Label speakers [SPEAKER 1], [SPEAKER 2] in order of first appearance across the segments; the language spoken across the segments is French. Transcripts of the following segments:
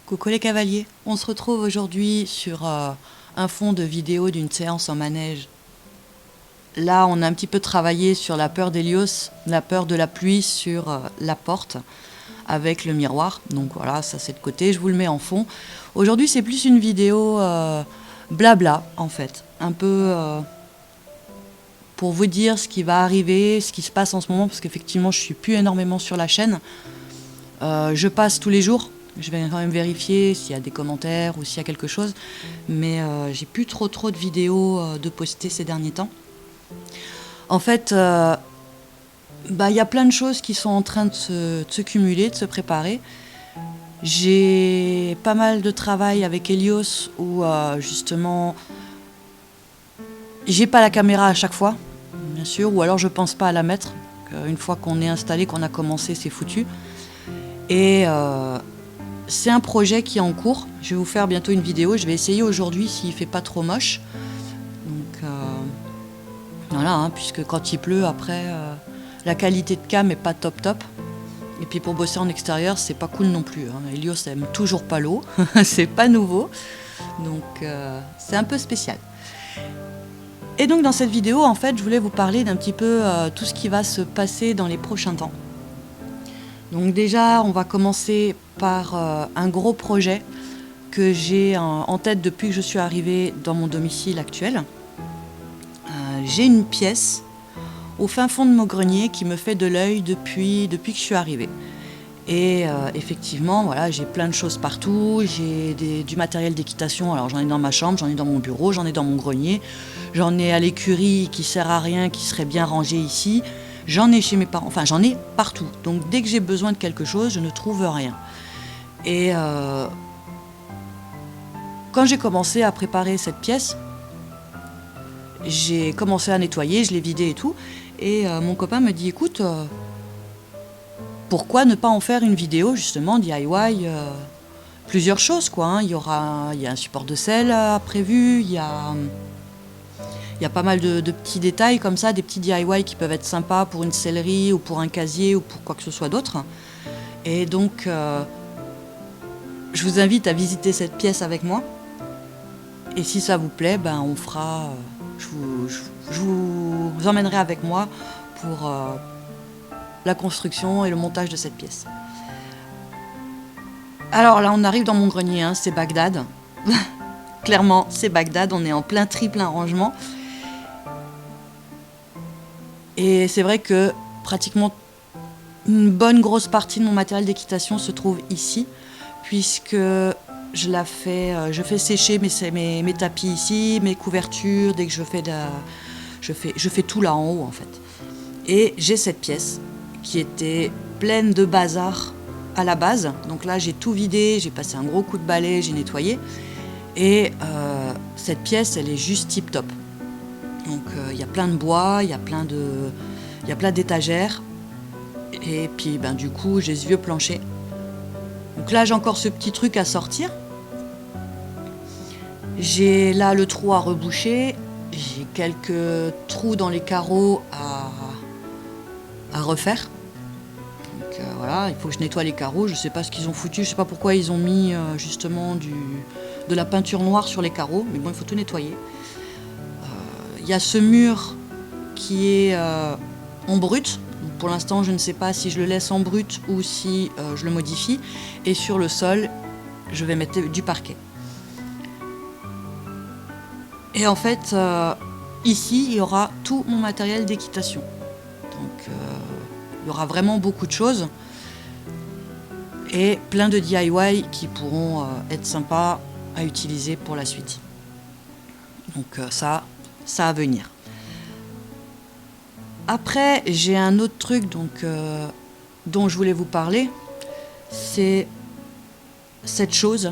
[SPEAKER 1] Coucou les cavaliers, on se retrouve aujourd'hui sur un fond de vidéo d'une séance en manège. Là, on a un petit peu travaillé sur la peur d'Hélios, la peur de la pluie sur la porte avec le miroir. Donc voilà, ça c'est de côté, je vous le mets en fond. Aujourd'hui, c'est plus une vidéo blabla en fait, un peu pour vous dire ce qui va arriver, ce qui se passe en ce moment, parce qu'effectivement, je suis plus énormément sur la chaîne. Je passe tous les jours. Je vais quand même vérifier s'il y a des commentaires ou s'il y a quelque chose. Mais j'ai plus trop de vidéos de poster ces derniers temps. En fait, y a plein de choses qui sont en train de se cumuler, de se préparer. J'ai pas mal de travail avec Hélios où justement j'ai pas la caméra à chaque fois, bien sûr, ou alors je pense pas à la mettre. Une fois qu'on est installé, qu'on a commencé, c'est foutu. Et c'est un projet qui est en cours. Je vais vous faire bientôt une vidéo. Je vais essayer aujourd'hui s'il fait pas trop moche. Donc voilà, hein, puisque quand il pleut, après, la qualité de cam est pas top. Et puis pour bosser en extérieur, c'est pas cool non plus. Hein. Hélios aime toujours pas l'eau. C'est pas nouveau. Donc c'est un peu spécial. Et donc dans cette vidéo, en fait, je voulais vous parler d'un petit peu tout ce qui va se passer dans les prochains temps. Donc déjà, on va commencer par un gros projet que j'ai en tête depuis que je suis arrivée dans mon domicile actuel. J'ai une pièce au fin fond de mon grenier qui me fait de l'œil depuis que je suis arrivée. Et effectivement, voilà, j'ai plein de choses partout. J'ai du matériel d'équitation. Alors j'en ai dans ma chambre, j'en ai dans mon bureau, j'en ai dans mon grenier. J'en ai à l'écurie qui sert à rien, qui serait bien rangé ici. J'en ai chez mes parents, enfin j'en ai partout. Donc dès que j'ai besoin de quelque chose, je ne trouve rien. Et quand j'ai commencé à préparer cette pièce, j'ai commencé à nettoyer, je l'ai vidée et tout. Et mon copain me dit, écoute, pourquoi ne pas en faire une vidéo justement DIY, plusieurs choses quoi. Hein. Il y a un support de sel prévu, il y a pas mal de petits détails comme ça, des petits DIY qui peuvent être sympas pour une sellerie ou pour un casier ou pour quoi que ce soit d'autre. Et donc, je vous invite à visiter cette pièce avec moi. Et si ça vous plaît, on fera. Je vous emmènerai avec moi pour la construction et le montage de cette pièce. Alors là, on arrive dans mon grenier, hein, c'est Bagdad. Clairement, c'est Bagdad, on est en plein rangement. Et c'est vrai que pratiquement une bonne grosse partie de mon matériel d'équitation se trouve ici, puisque je fais sécher mes tapis ici, mes couvertures, dès que je fais tout là en haut en fait. Et j'ai cette pièce qui était pleine de bazar à la base. Donc là, j'ai tout vidé, j'ai passé un gros coup de balai, j'ai nettoyé. Et cette pièce, elle est juste tip top. Donc il y a plein de bois, il y a plein d'étagères. Et puis du coup, j'ai ce vieux plancher. Donc là, j'ai encore ce petit truc à sortir. J'ai là le trou à reboucher. J'ai quelques trous dans les carreaux à refaire. Donc voilà, il faut que je nettoie les carreaux. Je sais pas ce qu'ils ont foutu. Je sais pas pourquoi ils ont mis justement de la peinture noire sur les carreaux. Mais bon, il faut tout nettoyer. Il y a ce mur qui est en brut. Donc pour l'instant, je ne sais pas si je le laisse en brut ou si je le modifie. Et sur le sol, je vais mettre du parquet. Et en fait, ici, il y aura tout mon matériel d'équitation. Donc, il y aura vraiment beaucoup de choses. Et plein de DIY qui pourront être sympas à utiliser pour la suite. Donc ça à venir. Après, j'ai un autre truc dont je voulais vous parler. C'est cette chose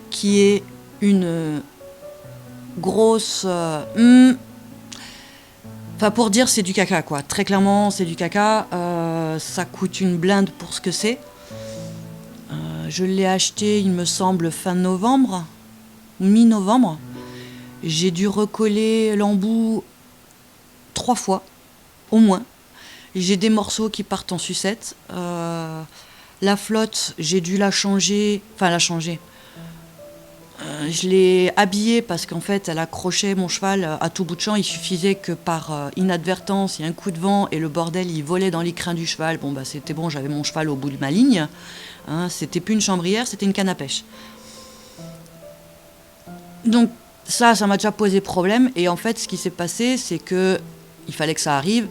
[SPEAKER 1] qui est une grosse... pour dire c'est du caca quoi. Très clairement c'est du caca. Ça coûte une blinde pour ce que c'est. Je l'ai acheté il me semble fin novembre, mi-novembre. J'ai dû recoller l'embout 3 fois, au moins. J'ai des morceaux qui partent en sucette. La flotte, j'ai dû la changer. Enfin, la changer. Je l'ai habillée parce qu'en fait, elle accrochait mon cheval à tout bout de champ. Il suffisait que par inadvertance, il y ait un coup de vent et le bordel, il volait dans les crins du cheval. Bon, bah, c'était bon, j'avais mon cheval au bout de ma ligne. Hein, c'était plus une chambrière, c'était une canne à pêche. Donc, ça m'a déjà posé problème. Et en fait, ce qui s'est passé, c'est que il fallait que ça arrive.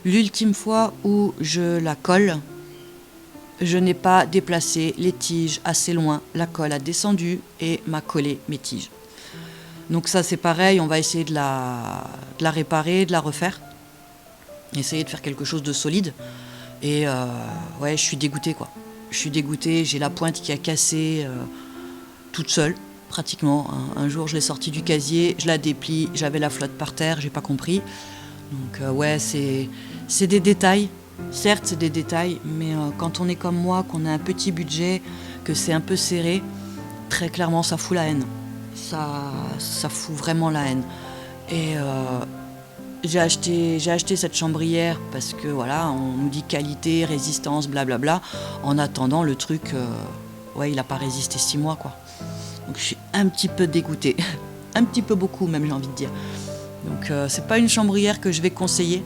[SPEAKER 1] L'ultime fois où je la colle, je n'ai pas déplacé les tiges assez loin. La colle a descendu et m'a collé mes tiges. Donc ça, c'est pareil, on va essayer de la réparer, de la refaire. Essayer de faire quelque chose de solide. Et ouais, je suis dégoûtée, quoi. Je suis dégoûtée, j'ai la pointe qui a cassé toute seule, pratiquement. Un jour, je l'ai sortie du casier, je la déplie, j'avais la flotte par terre, j'ai pas compris. Donc ouais, c'est des détails. Certes, c'est des détails, mais quand on est comme moi, qu'on a un petit budget, que c'est un peu serré, très clairement, ça fout la haine. Ça fout vraiment la haine. Et j'ai acheté cette chambrière parce que voilà, on nous dit qualité, résistance, blablabla. En attendant, le truc, ouais, il n'a pas résisté 6 mois, quoi. Donc je suis un petit peu dégoûtée. Un petit peu beaucoup, même, j'ai envie de dire. Donc c'est pas une chambrière que je vais conseiller.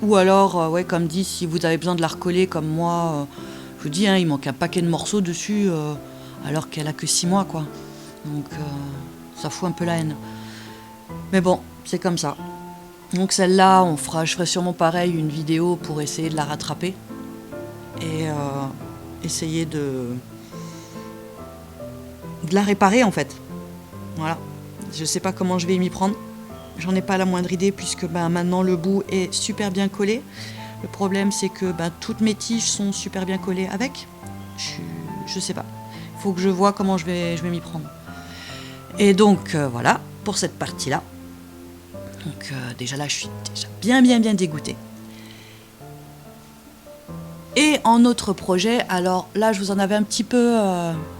[SPEAKER 1] Ou alors, ouais, comme dit, si vous avez besoin de la recoller comme moi, je vous dis, hein, il manque un paquet de morceaux dessus, alors qu'elle a que 6 mois, quoi. Donc, ça fout un peu la haine. Mais bon, c'est comme ça. Donc celle-là, je ferai sûrement pareil, une vidéo pour essayer de la rattraper. Et essayer de la réparer, en fait. Voilà. Je sais pas comment je vais m'y prendre. J'en ai pas la moindre idée puisque maintenant le bout est super bien collé. Le problème c'est que toutes mes tiges sont super bien collées avec. Je sais pas. Il faut que je vois comment je vais m'y prendre. Et donc voilà pour cette partie-là. Donc déjà là je suis déjà bien dégoûtée. Et en autre projet, alors là je vous en avais un petit peu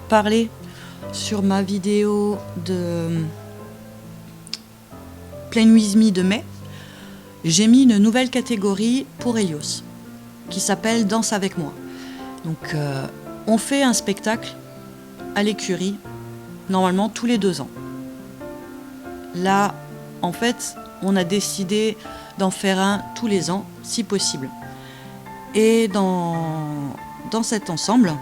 [SPEAKER 1] parlé sur ma vidéo de Play With Me de mai, j'ai mis une nouvelle catégorie pour Helios qui s'appelle Danse avec moi. Donc on fait un spectacle à l'écurie normalement tous les 2 ans. Là, en fait, on a décidé d'en faire un tous les ans, si possible. Et dans cet ensemble,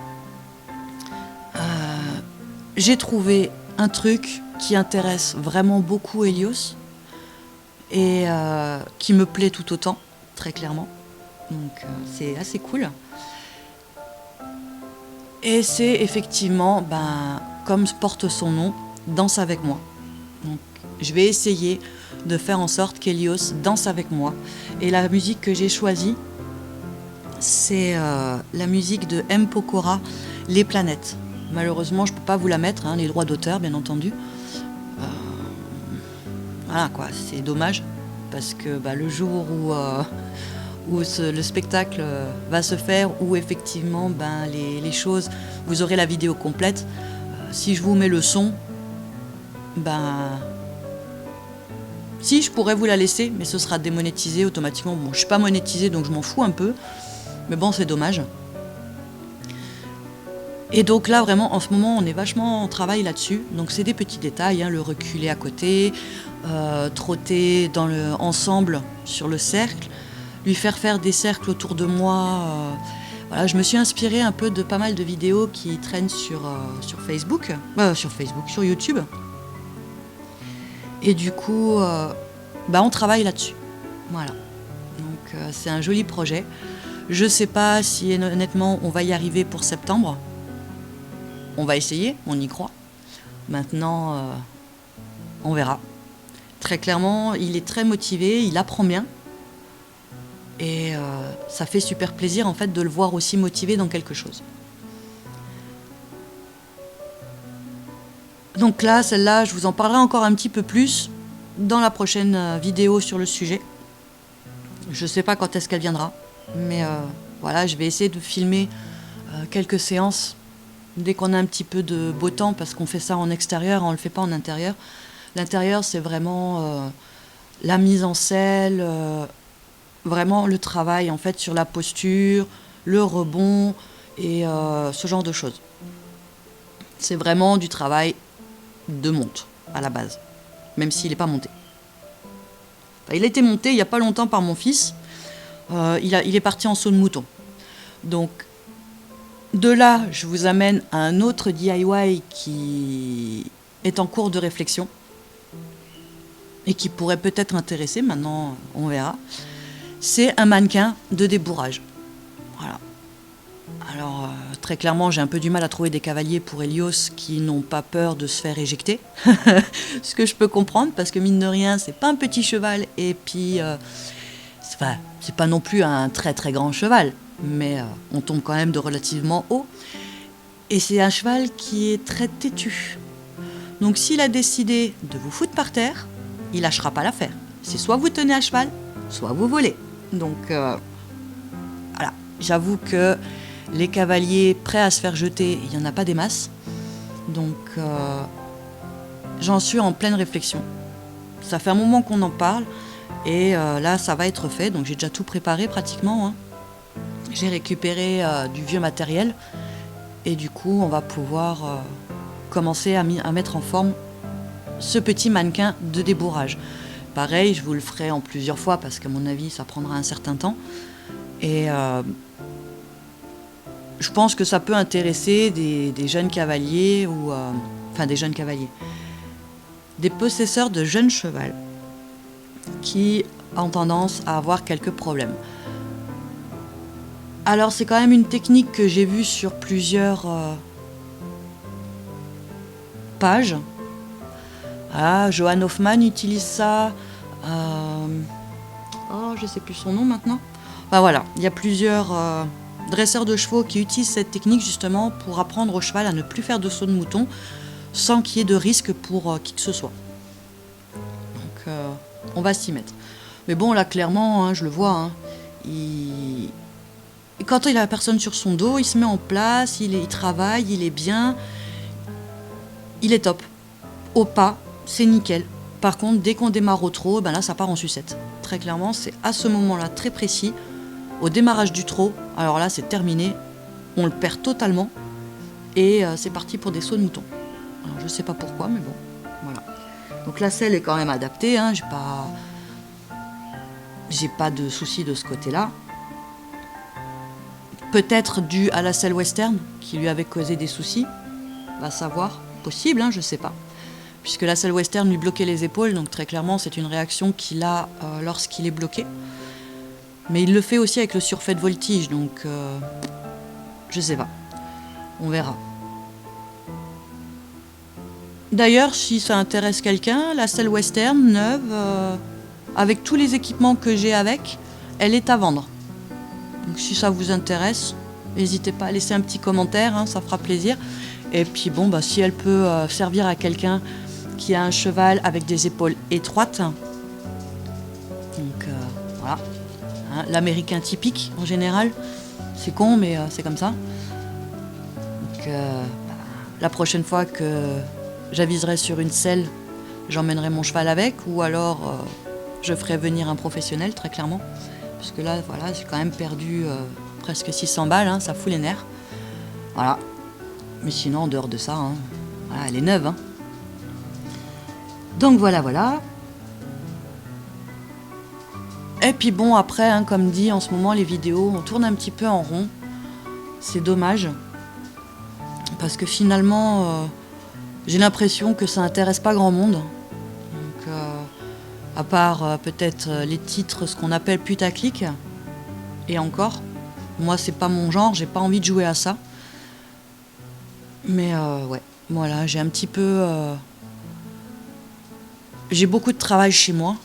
[SPEAKER 1] j'ai trouvé un truc qui intéresse vraiment beaucoup Helios et qui me plaît tout autant, très clairement. Donc c'est assez cool. Et c'est effectivement, comme porte son nom, Danse avec moi. Donc je vais essayer de faire en sorte qu'Helios danse avec moi. Et la musique que j'ai choisie, c'est la musique de M. Pokora, Les Planètes. Malheureusement, je ne peux pas vous la mettre, hein, les droits d'auteur, bien entendu. Voilà, quoi, c'est dommage, parce que le jour où le spectacle va se faire, où effectivement les choses, vous aurez la vidéo complète. Si je vous mets le son, si je pourrais vous la laisser, mais ce sera démonétisé automatiquement. Bon, je suis pas monétisée, donc je m'en fous un peu, mais bon, c'est dommage. Et donc là, vraiment, en ce moment, on est vachement en travail là-dessus. Donc c'est des petits détails, hein, le reculer à côté, trotter ensemble sur le cercle, lui faire des cercles autour de moi. Voilà, je me suis inspirée un peu de pas mal de vidéos qui traînent sur Facebook, sur YouTube. Et du coup, on travaille là-dessus. Voilà. Donc c'est un joli projet. Je sais pas si honnêtement on va y arriver pour septembre. On va essayer, on y croit. Maintenant, on verra. Très clairement, il est très motivé, il apprend bien. Et ça fait super plaisir en fait de le voir aussi motivé dans quelque chose. Donc là, celle-là, je vous en parlerai encore un petit peu plus dans la prochaine vidéo sur le sujet. Je ne sais pas quand est-ce qu'elle viendra, mais voilà, je vais essayer de filmer quelques séances dès qu'on a un petit peu de beau temps, parce qu'on fait ça en extérieur, on ne le fait pas en intérieur. L'intérieur, c'est vraiment la mise en selle, vraiment le travail en fait sur la posture, le rebond, et ce genre de choses. C'est vraiment du travail de monte à la base, même s'il n'est pas monté. Enfin, il a été monté il n'y a pas longtemps par mon fils. Il est parti en saut de mouton. Donc de là, je vous amène à un autre DIY qui est en cours de réflexion et qui pourrait peut-être intéresser, maintenant on verra. C'est un mannequin de débourrage. Voilà. Alors, très clairement, j'ai un peu du mal à trouver des cavaliers pour Helios qui n'ont pas peur de se faire éjecter. Ce que je peux comprendre, parce que mine de rien, c'est pas un petit cheval, et puis, c'est pas non plus un très très grand cheval, mais on tombe quand même de relativement haut. Et c'est un cheval qui est très têtu. Donc s'il a décidé de vous foutre par terre, il lâchera pas l'affaire. C'est soit vous tenez à cheval, soit vous volez. Donc voilà, j'avoue que les cavaliers prêts à se faire jeter, il n'y en a pas des masses. Donc j'en suis en pleine réflexion. Ça fait un moment qu'on en parle et là ça va être fait. Donc j'ai déjà tout préparé pratiquement. J'ai récupéré du vieux matériel et du coup on va pouvoir commencer à mettre en forme ce petit mannequin de débourrage. Pareil, je vous le ferai en plusieurs fois parce qu'à mon avis ça prendra un certain temps. Et je pense que ça peut intéresser des jeunes cavaliers ou des jeunes cavaliers, des possesseurs de jeunes chevaux qui ont tendance à avoir quelques problèmes. Alors c'est quand même une technique que j'ai vue sur plusieurs pages. Voilà, Johann Hoffmann utilise ça. Je sais plus son nom maintenant. Voilà, il y a plusieurs dresseurs de chevaux qui utilisent cette technique justement pour apprendre au cheval à ne plus faire de saut de mouton sans qu'il y ait de risque pour qui que ce soit. Donc on va s'y mettre. Mais bon là clairement, je le vois, quand il a la personne sur son dos, il se met en place, il travaille, il est bien, il est top. Au pas, c'est nickel. Par contre, dès qu'on démarre au trot, là ça part en sucette. Très clairement, c'est à ce moment-là très précis. Au démarrage du trot, alors là c'est terminé, on le perd totalement et c'est parti pour des sauts de mouton. Alors, je sais pas pourquoi, mais bon, voilà. Donc la selle est quand même adaptée, j'ai pas de soucis de ce côté-là. Peut-être dû à la selle western qui lui avait causé des soucis, va savoir, possible, je sais pas. Puisque la selle western lui bloquait les épaules, donc très clairement c'est une réaction qu'il a lorsqu'il est bloqué. Mais il le fait aussi avec le surfait de voltige, donc je sais pas. On verra. D'ailleurs, si ça intéresse quelqu'un, la selle western neuve, avec tous les équipements que j'ai avec, elle est à vendre. Donc si ça vous intéresse, n'hésitez pas à laisser un petit commentaire, ça fera plaisir. Et puis si elle peut servir à quelqu'un qui a un cheval avec des épaules étroites, donc voilà. L'américain typique en général, c'est con mais c'est comme ça. Donc la prochaine fois que j'aviserai sur une selle, j'emmènerai mon cheval avec, ou alors je ferai venir un professionnel très clairement, parce que là voilà, j'ai quand même perdu presque 600 balles, ça fout les nerfs. Voilà. Mais sinon en dehors de ça, voilà, elle est neuve. Donc voilà. Et puis après, comme dit, en ce moment, les vidéos, on tourne un petit peu en rond. C'est dommage. Parce que finalement, j'ai l'impression que ça intéresse pas grand monde. Donc, à part peut-être les titres, ce qu'on appelle putaclic. Et encore, moi, c'est pas mon genre, j'ai pas envie de jouer à ça. Mais ouais, voilà, j'ai un petit peu... J'ai beaucoup de travail chez moi.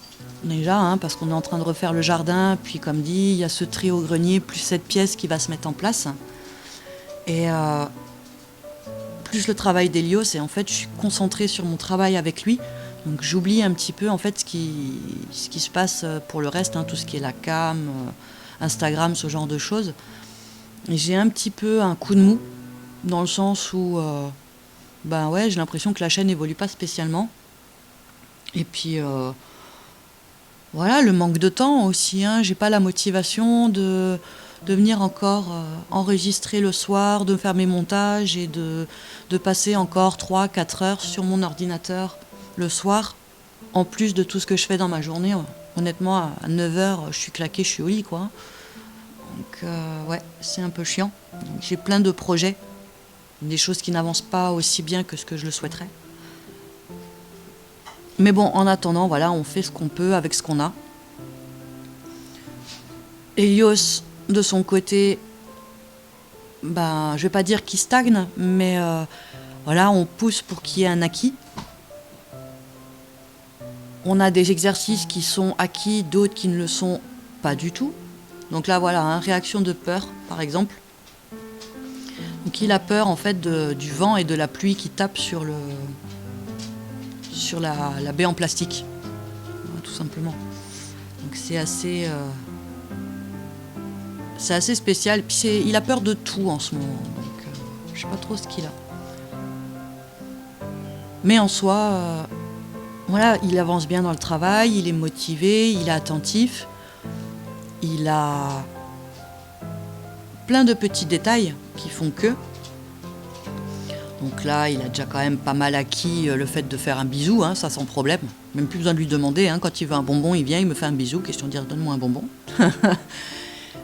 [SPEAKER 1] Déjà, parce qu'on est en train de refaire le jardin, puis comme dit, il y a ce trio grenier plus cette pièce qui va se mettre en place. Et plus le travail d'Helios, et en fait, je suis concentrée sur mon travail avec lui, donc j'oublie un petit peu en fait ce qui se passe pour le reste, tout ce qui est la cam, Instagram, ce genre de choses. Et j'ai un petit peu un coup de mou, dans le sens où, j'ai l'impression que la chaîne n'évolue pas spécialement. Et puis... voilà, le manque de temps aussi, j'ai pas la motivation de de venir encore enregistrer le soir, de faire mes montages et de passer encore 3-4 heures sur mon ordinateur le soir, en plus de tout ce que je fais dans ma journée. Honnêtement, à 9 heures, je suis claquée, je suis au lit, quoi. Donc, ouais, c'est un peu chiant. Donc, j'ai plein de projets, des choses qui n'avancent pas aussi bien que ce que je le souhaiterais. Mais bon, en attendant, voilà, on fait ce qu'on peut avec ce qu'on a. Helios, de son côté, je vais pas dire qu'il stagne, mais voilà, on pousse pour qu'il y ait un acquis. On a des exercices qui sont acquis, d'autres qui ne le sont pas du tout. Donc là, voilà, hein, réaction de peur, par exemple. Donc il a peur en fait du vent et de la pluie qui tapent sur la baie en plastique, tout simplement. Donc c'est assez spécial. Puis il a peur de tout en ce moment. Donc je sais pas trop ce qu'il a. Mais en soi, voilà, il avance bien dans le travail, il est motivé, il est attentif. Il a plein de petits détails qui font que. Donc là, il a déjà quand même pas mal acquis le fait de faire un bisou, hein, ça sans problème. Même plus besoin de lui demander, hein, quand il veut un bonbon, il vient, il me fait un bisou, question de dire donne-moi un bonbon.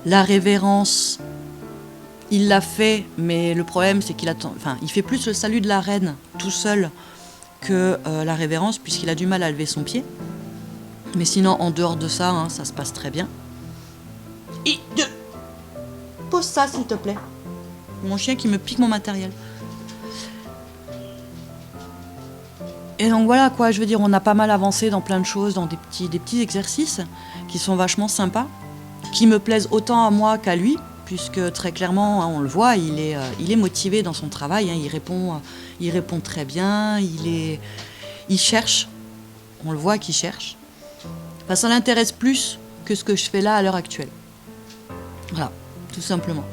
[SPEAKER 1] La révérence, il l'a fait, mais le problème c'est qu'il attend, il fait plus le salut de la reine tout seul que la révérence, puisqu'il a du mal à lever son pied. Mais sinon, en dehors de ça, hein, ça se passe très bien. Pose ça, s'il te plaît. Mon chien qui me pique mon matériel. Et donc voilà, quoi, je veux dire, on a pas mal avancé dans plein de choses, dans des petits exercices qui sont vachement sympas, qui me plaisent autant à moi qu'à lui, puisque très clairement, hein, on le voit, il est motivé dans son travail, hein, il répond très bien, il cherche, on le voit qu'il cherche. Enfin, ça l'intéresse plus que ce que je fais là à l'heure actuelle. Voilà, tout simplement.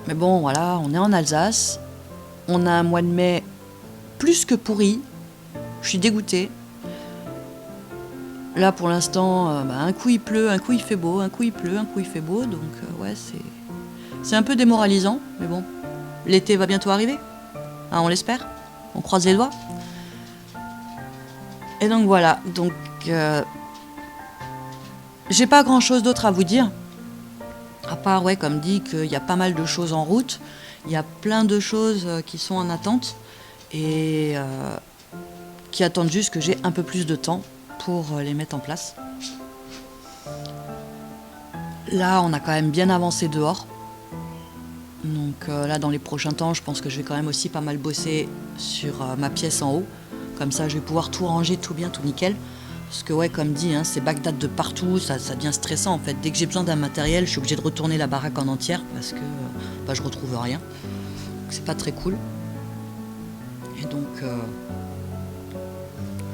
[SPEAKER 1] Mais bon, voilà, on est en Alsace, on a un mois de mai plus que pourri, je suis dégoûtée. Là, pour l'instant, un coup il pleut, un coup il fait beau, un coup il pleut, un coup il fait beau, donc ouais, c'est un peu démoralisant, mais bon, l'été va bientôt arriver, hein, on l'espère, on croise les doigts. Et donc voilà, donc j'ai pas grand chose d'autre à vous dire, à part, ouais, comme dit, qu'il y a pas mal de choses en route, il y a plein de choses qui sont en attente, et qui attendent juste que j'ai un peu plus de temps pour les mettre en place. Là, on a quand même bien avancé dehors. Donc là, dans les prochains temps, je pense que je vais quand même aussi pas mal bosser sur ma pièce en haut. Comme ça, je vais pouvoir tout ranger, tout bien, tout nickel. Parce que ouais, comme dit, hein, c'est Bagdad de partout, ça devient stressant en fait. Dès que j'ai besoin d'un matériel, je suis obligée de retourner la baraque en entière parce que je retrouve rien. Donc, c'est pas très cool. Et donc,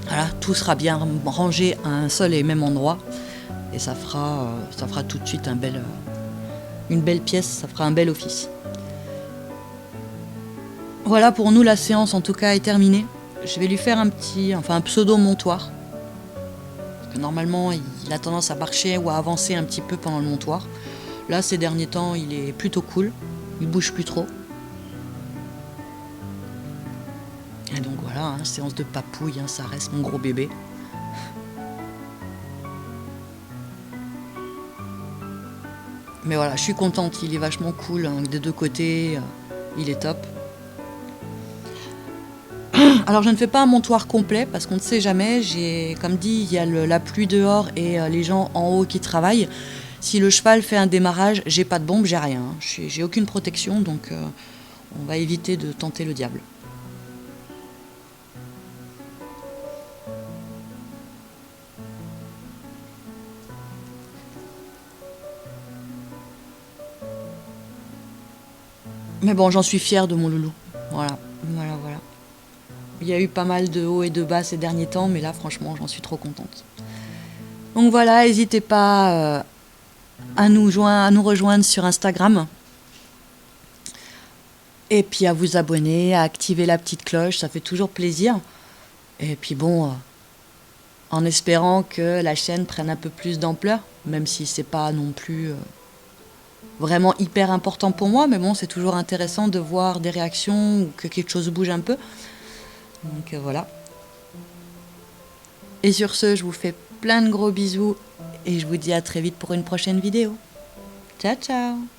[SPEAKER 1] voilà, tout sera bien rangé à un seul et même endroit. Et ça fera tout de suite une belle pièce, ça fera un bel office. Voilà, pour nous, la séance en tout cas est terminée. Je vais lui faire un pseudo-montoir. Parce que normalement, il a tendance à marcher ou à avancer un petit peu pendant le montoir. Là, ces derniers temps, il est plutôt cool. Il bouge plus trop. Et donc voilà, hein, séance de papouille, hein, ça reste mon gros bébé. Mais voilà, je suis contente, il est vachement cool, hein, des deux côtés, il est top. Alors je ne fais pas un montoir complet parce qu'on ne sait jamais, comme dit, il y a la pluie dehors et les gens en haut qui travaillent. Si le cheval fait un démarrage, j'ai pas de bombe, j'ai rien, hein. J'ai aucune protection, donc on va éviter de tenter le diable. Mais bon, j'en suis fière de mon loulou. Voilà. Il y a eu pas mal de hauts et de bas ces derniers temps, mais là, franchement, j'en suis trop contente. Donc voilà, n'hésitez pas à nous rejoindre sur Instagram. Et puis à vous abonner, à activer la petite cloche, ça fait toujours plaisir. Et puis bon, en espérant que la chaîne prenne un peu plus d'ampleur, même si c'est pas non plus vraiment hyper important pour moi, mais bon, c'est toujours intéressant de voir des réactions ou que quelque chose bouge un peu. Donc voilà. Et sur ce, je vous fais plein de gros bisous et je vous dis à très vite pour une prochaine vidéo. Ciao ciao!